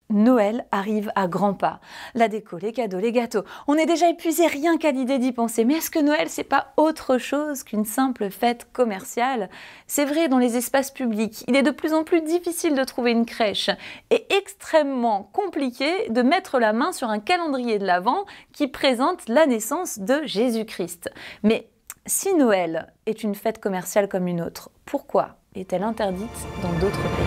Noël arrive à grands pas. La déco, les cadeaux, les gâteaux. On est déjà épuisé rien qu'à l'idée d'y penser. Mais est-ce que Noël, c'est pas autre chose qu'une simple fête commerciale? C'est vrai dans les espaces publics. Il est de plus en plus difficile de trouver une crèche et extrêmement compliqué de mettre la main sur un calendrier de l'Avent qui présente la naissance de Jésus-Christ. Mais si Noël est une fête commerciale comme une autre, pourquoi est-elle interdite dans d'autres pays?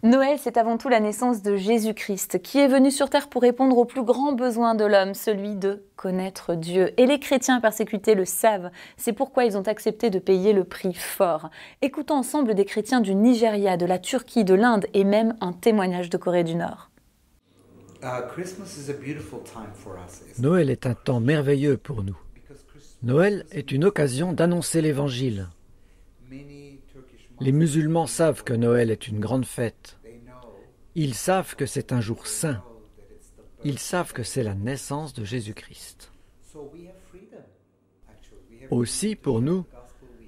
Noël, c'est avant tout la naissance de Jésus-Christ, qui est venu sur terre pour répondre au plus grand besoin de l'homme, celui de connaître Dieu. Et les chrétiens persécutés le savent, c'est pourquoi ils ont accepté de payer le prix fort. Écoutons ensemble des chrétiens du Nigeria, de la Turquie, de l'Inde et même un témoignage de Corée du Nord. Noël est un temps merveilleux pour nous. Noël est une occasion d'annoncer l'Évangile. Les musulmans savent que Noël est une grande fête. Ils savent que c'est un jour saint. Ils savent que c'est la naissance de Jésus-Christ. Aussi, pour nous,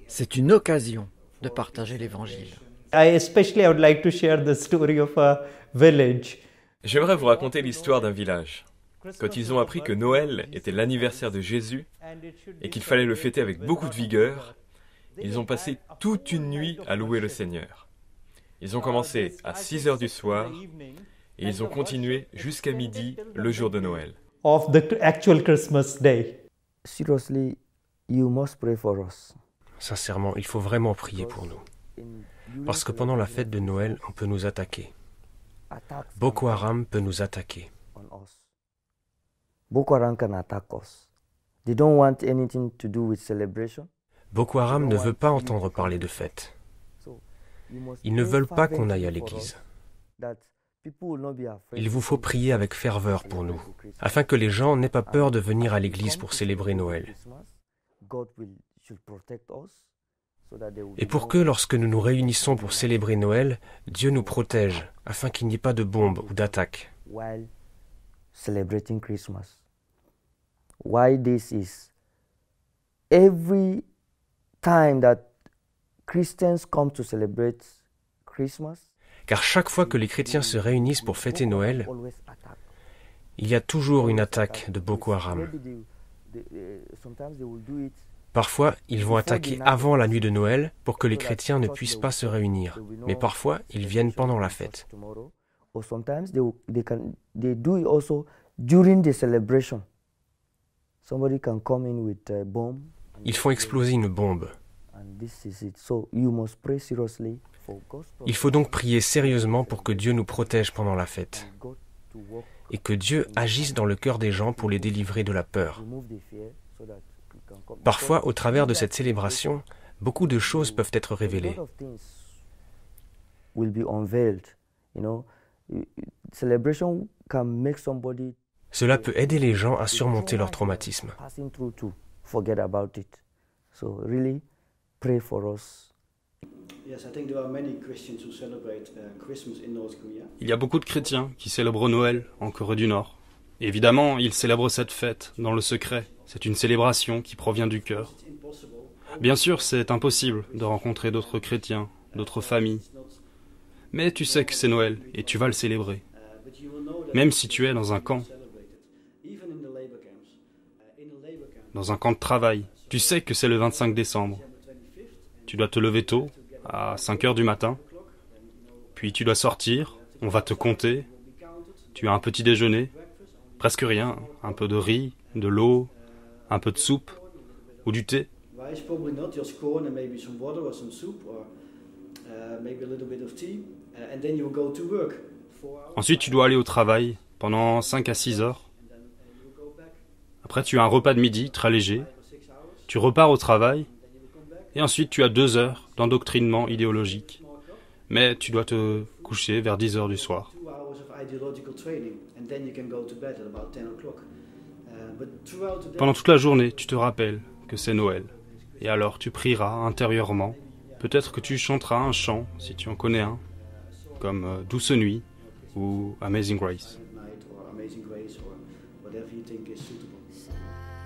c'est une occasion de partager l'Évangile. J'aimerais vous raconter l'histoire d'un village. Quand ils ont appris que Noël était l'anniversaire de Jésus et qu'il fallait le fêter avec beaucoup de vigueur, ils ont passé toute une nuit à louer le Seigneur. Ils ont commencé à 6 heures du soir et ils ont continué jusqu'à midi le jour de Noël. Sincèrement, il faut vraiment prier pour nous. Parce que pendant la fête de Noël, on peut nous attaquer. Boko Haram peut nous attaquer. Boko Haram can attack us. They don't want anything to do with celebration. Boko Haram ne veut pas entendre parler de fête. Ils ne veulent pas qu'on aille à l'église. Il vous faut prier avec ferveur pour nous, afin que les gens n'aient pas peur de venir à l'église pour célébrer Noël. Et pour que, lorsque nous nous réunissons pour célébrer Noël, Dieu nous protège, afin qu'il n'y ait pas de bombes ou d'attaques. Why this is every time that Christians come to celebrate Christmas, car chaque fois que les chrétiens se réunissent pour fêter Noël, il y a toujours une attaque de Boko Haram. Parfois, ils vont attaquer avant la nuit de Noël pour que les chrétiens ne puissent pas se réunir. Mais parfois, ils viennent pendant la fête. Ils font exploser une bombe. Il faut donc prier sérieusement pour que Dieu nous protège pendant la fête et que Dieu agisse dans le cœur des gens pour les délivrer de la peur. Parfois, au travers de cette célébration, beaucoup de choses peuvent être révélées. Cela peut aider les gens à surmonter leur traumatisme. Il y a beaucoup de chrétiens qui célèbrent Noël en Corée du Nord. Et évidemment, ils célèbrent cette fête dans le secret. C'est une célébration qui provient du cœur. Bien sûr, c'est impossible de rencontrer d'autres chrétiens, d'autres familles. Mais tu sais que c'est Noël et tu vas le célébrer. Même si tu es dans un camp. Dans un camp de travail. Tu sais que c'est le 25 décembre. Tu dois te lever tôt, à 5 heures du matin. Puis tu dois sortir, on va te compter. Tu as un petit déjeuner, presque rien, un peu de riz, de l'eau, un peu de soupe ou du thé. Ensuite, tu dois aller au travail pendant 5 à 6 heures. Après, tu as un repas de midi très léger. Tu repars au travail. Et ensuite, tu as 2 heures d'endoctrinement idéologique. Mais tu dois te coucher vers 10 heures du soir. Pendant toute la journée, tu te rappelles que c'est Noël. Et alors, tu prieras intérieurement. Peut-être que tu chanteras un chant, si tu en connais un. comme Douce Nuit ou Amazing Grace.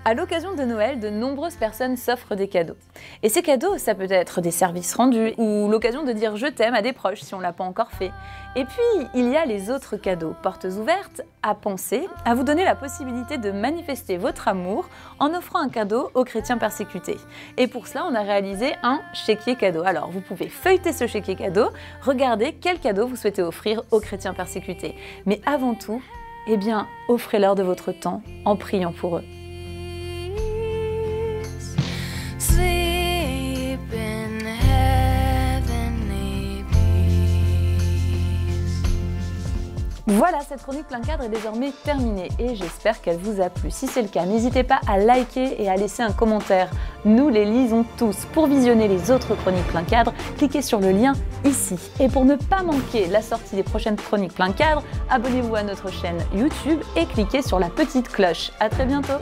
À l'occasion de Noël, de nombreuses personnes s'offrent des cadeaux. Et ces cadeaux, ça peut être des services rendus ou l'occasion de dire « je t'aime » à des proches si on ne l'a pas encore fait. Et puis, il y a les autres cadeaux, portes ouvertes à penser, à vous donner la possibilité de manifester votre amour en offrant un cadeau aux chrétiens persécutés. Et pour cela, on a réalisé un chéquier cadeau. Alors, vous pouvez feuilleter ce chéquier cadeau, regarder quel cadeau vous souhaitez offrir aux chrétiens persécutés. Mais avant tout, eh bien, offrez-leur de votre temps en priant pour eux. Voilà, cette chronique plein cadre est désormais terminée et j'espère qu'elle vous a plu. Si c'est le cas, n'hésitez pas à liker et à laisser un commentaire. Nous les lisons tous. Pour visionner les autres chroniques plein cadre, cliquez sur le lien ici. Et pour ne pas manquer la sortie des prochaines chroniques plein cadre, abonnez-vous à notre chaîne YouTube et cliquez sur la petite cloche. À très bientôt.